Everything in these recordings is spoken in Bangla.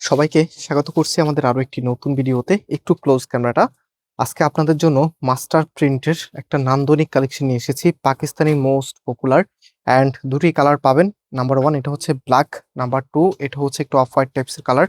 সবাইকে স্বাগত করছি আমাদের আরো একটি নতুন ভিডিওতে। একটু ক্লোজ ক্যামেরাটা। আজকে আপনাদের জন্য মাস্টার প্রিন্টের একটা নান্দনিক কালেকশন নিয়ে এসেছি। পাকিস্তানি মোস্ট পপুলার অ্যান্ড দুটি কালার পাবেন। নাম্বার ওয়ান এটা হচ্ছে ব্ল্যাক, নাম্বার টু এটা হচ্ছে একটু অফ হোয়াইট টাইপসের কালার।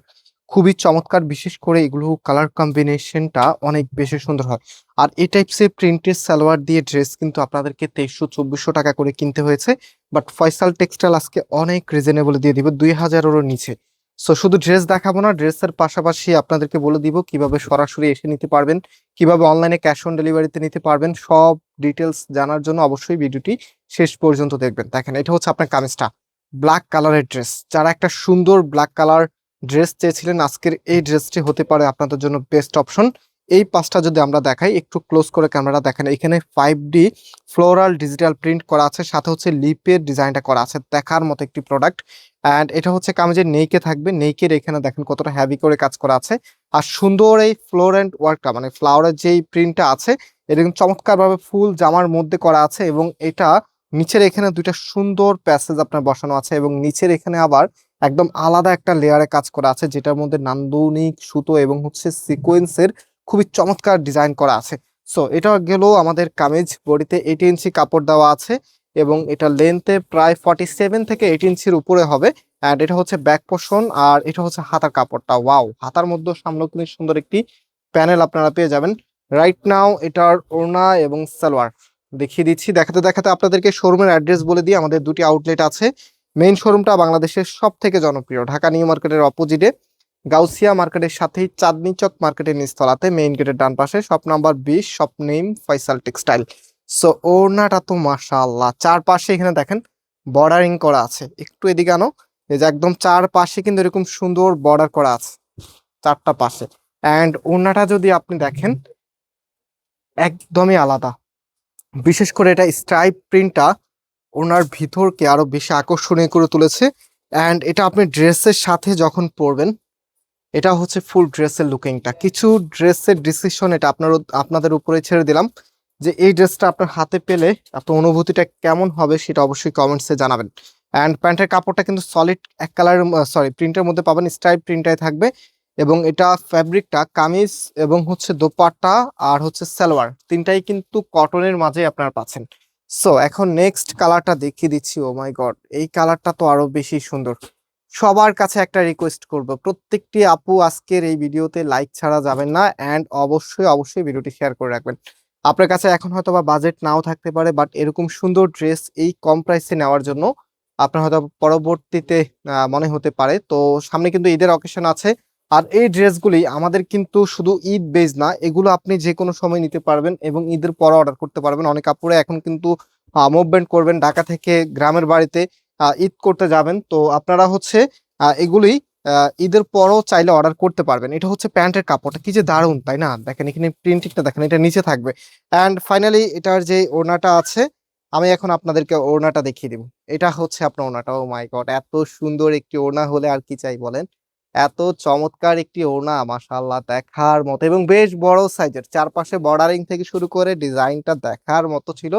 খুবই চমৎকার, বিশেষ করে এগুলো কালার কম্বিনেশনটা অনেক বেশি সুন্দর হয়। আর এই টাইপসের প্রিন্টের সালোয়ার দিয়ে ড্রেস কিন্তু আপনাদেরকে 2300-2400 টাকা করে কিনতে হয়েছে, বাট ফয়সাল টেক্সটাইল আজকে অনেক রিজনেবল দিয়ে দিবে 2000-এরও নিচে। সো শুধু ড্রেস দেখাবো না, ড্রেসের পাশাপাশি আপনাদেরকে বলে দিব কিভাবে সরাসরি এসে নিতে পারবেন, কিভাবে অনলাইনে ক্যাশ অন ডেলিভারিতে নিতে পারবেন। সব ডিটেলস জানার জন্য অবশ্যই ভিডিওটি শেষ পর্যন্ত দেখবেন। দেখেন, এটা হচ্ছে আপনার কামিজটা, ব্ল্যাক কালারের ড্রেস। যারা একটা সুন্দর ব্ল্যাক কালার ড্রেস চেয়েছিলেন, আজকের এই ড্রেসটি হতে পারে আপনাদের জন্য বেস্ট অপশন। এই পাঁচটা যদি আমরা দেখাই, একটু ক্লোজ করে ক্যামেরা দেখেন, এখানে 5D ফ্লোরাল ডিজিটাল প্রিন্ট করা আছে, সাথে হচ্ছে লিপের ডিজাইনটা করা আছে, দেখার মতো একটি প্রোডাক্ট। অ্যান্ড এটা হচ্ছে কামিজের নেইকে থাকবে, নেইকের এখানে দেখেন কতটা হেভি করে কাজ করা আছে। আর সুন্দর এই ফ্লোরেন্ট ওয়ার্কটা, মানে ফ্লাওয়ারের যেই প্রিন্টটা আছে, এরকম চমৎকারভাবে ফুল জামার মধ্যে করা আছে। এবং এটা নিচের এখানে দুইটা সুন্দর প্যাসেজ আপনার বসানো আছে, এবং নিচের এখানে আবার একদম আলাদা একটা লেয়ারে কাজ করা আছে, যেটার মধ্যে নান্দনিক সুতো এবং হচ্ছে সিকোয়েন্সের খুবই চমৎকার ডিজাইন করা আছে। সো এটা গেল আমাদের কামিজ। বডিতে 8 ইঞ্চি কাপড় দেওয়া আছে, এবং এটা লেন্থে প্রায় 47 থেকে 8 ইঞ্চির উপরে হবে। অ্যান্ড এটা হচ্ছে ব্যাক পোর্শন, আর এটা হচ্ছে হাতার কাপড়টা। ওয়াও, হাতার মধ্যে সামনেও কিন্তু সুন্দর একটি প্যানেল আপনারা পেয়ে যাবেন। রাইট নাও এটার ওড়না এবং সালোয়ার দেখিয়ে দিচ্ছি। দেখাতে দেখাতে আপনাদেরকে শোরুমের অ্যাড্রেস বলে দিই। আমাদের দুটি আউটলেট আছে। মেইন শোরুমটা বাংলাদেশের সব থেকে জনপ্রিয়, ঢাকা নিউ মার্কেটের অপোজিটে, গাউসিয়া মার্কেটের সাথেই চাঁদনি চক মার্কেটের নিচতলাতে, মেইন গেটের ডান পাশে, shop number 20, shop name Faisal textile. So ওড়নাটা তো মাশাআল্লাহ, চারপাশে এখানে দেখেন বর্ডারিং করা আছে। একটু এদিকে আনো, এই যে একদম চারপাশে কিন্তু এরকম সুন্দর বর্ডার করা আছে চারটা পাশে। অ্যান্ড ওড়নাটা যদি আপনি দেখেন, একদমই আলাদা। বিশেষ করে এটা স্ট্রাইপ প্রিন্টটা ওনার ভিতরকে আরো বেশি আকর্ষণীয় করে তুলেছে। অ্যান্ড এটা আপনি ড্রেসের সাথে যখন পরবেন, এটা হচ্ছে ফুল ড্রেসের লুকিংটা। কিছু ড্রেসের ডিসিশন এটা আপনাদের উপরে ছেড়ে দিলাম, যে এই ড্রেসটা আপনার হাতে পেলে আপনার অনুভূতিটা কেমন হবে সেটা অবশ্যই কমেন্টসে জানাবেন। অ্যান্ড প্যান্টের কাপড়টা কিন্তু সলিড এক কালার, সরি প্রিন্টের মধ্যে পাবেন, স্ট্রাইপ প্রিন্টাই থাকবে। এবং এটা ফ্যাব্রিকটা, কামিজ এবং হচ্ছে দোপাট্টা আর হচ্ছে সালোয়ার, তিনটাই কিন্তু কটনের মাঝে আপনারা পাচ্ছেন। সো এখন নেক্সট কালারটা দেখিয়ে দিচ্ছি। ও মাই গড, এই কালারটা তো আরো বেশি সুন্দর। সবার কাছে একটা রিকোয়েস্ট করব, প্রত্যেকটি আপু আজকের এই ভিডিওতে লাইক ছাড়া যাবেন না, অ্যান্ড অবশ্যই অবশ্যই ভিডিওটি শেয়ার করে রাখবেন। আপনার কাছে এখন হয়তো বা বাজেট নাও থাকতে পারে, বাট এরকম সুন্দর ড্রেস এই কম প্রাইসে নেওয়ার জন্য আপনার হয়তো পরবর্তীতে মনে হতে পারে। তো সামনে কিন্তু ঈদের অকেশন আছে, আর এই ড্রেসগুলি আমাদের কিন্তু শুধু ঈদ বেজ না, এগুলো আপনি যে কোনো সময় নিতে পারবেন এবং ঈদের পরে অর্ডার করতে পারবেন। অনেক আপুরে এখন কিন্তু মুভমেন্ট করবেন, ঢাকা থেকে গ্রামের বাড়িতে ঈদ করতে যাবেন, তো আপনারা হচ্ছে এগুলি ঈদের পরও চাইলে অর্ডার করতে পারবেন। এটা হচ্ছে প্যান্টের কাপড়টা, কি যে দারুণ তাই না? দেখেন এখানে প্রিন্টিংটা দেখেন, এটা নিচে থাকবে। অ্যান্ড ফাইনালি এটার যে ওড়নাটা আছে, আমি এখন আপনাদেরকে ওড়নাটা দেখিয়ে দিব। এটা হচ্ছে আপনার ওড়নাটা। ও মাই গড, এত সুন্দর একটি ওড়না হলে আর কি চাই বলেন। এত চমৎকার একটি ওড়না, মাশাআল্লাহ, দেখার মতো এবং বেশ বড় সাইজের। চারপাশে বর্ডারিং থেকে শুরু করে ডিজাইনটা দেখার মতো ছিল।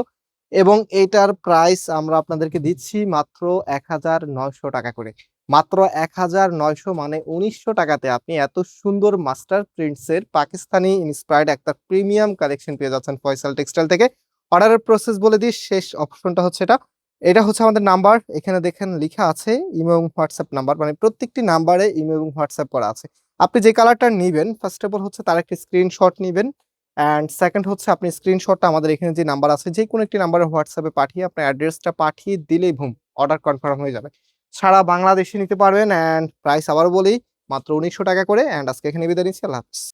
এবং এইটার প্রাইস আমরা আপনাদেরকে দিচ্ছি মাত্র 1900 টাকা করে। মাত্র 1900, মানে 1900 টাকাতে আপনি এত সুন্দর মাস্টার প্রিন্টসের পাকিস্তানি ইন্সপায়ার্ড একটা প্রিমিয়াম কালেকশন পেয়ে যাচ্ছেন ফয়সাল টেক্সটাইল থেকে। অর্ডারের প্রসেস বলে দিই, শেষ অপশনটা হচ্ছে এটা। এটা হচ্ছে আমাদের নাম্বার, এখানে দেখেন লেখা আছে ইমো এবং হোয়াটসঅ্যাপ নাম্বার, মানে প্রত্যেকটি নাম্বারে ইমো এবং হোয়াটসঅ্যাপ করা আছে। আপনি যে কালারটা নিবেন, ফার্স্ট অফ অল হচ্ছে তার একটি স্ক্রিনশট নিবেন। অ্যান্ড সেকেন্ড হচ্ছে আপনি স্ক্রিনশটটা আমাদের এখানে যে নাম্বার আছে, যে কোনো একটি নাম্বারে হোয়াটসঅ্যাপে পাঠিয়ে আপনার অ্যাড্রেসটা পাঠিয়ে দিলেই ভুম, অর্ডার কনফার্ম হয়ে যাবে। সারা বাংলাদেশে নিতে পারবেন। অ্যান্ড প্রাইস আবারও বলি, মাত্র 1900 টাকা করে। অ্যান্ড আজকে এখানে বিদায় নিচ্ছি। আল্লাহ হাফেজ।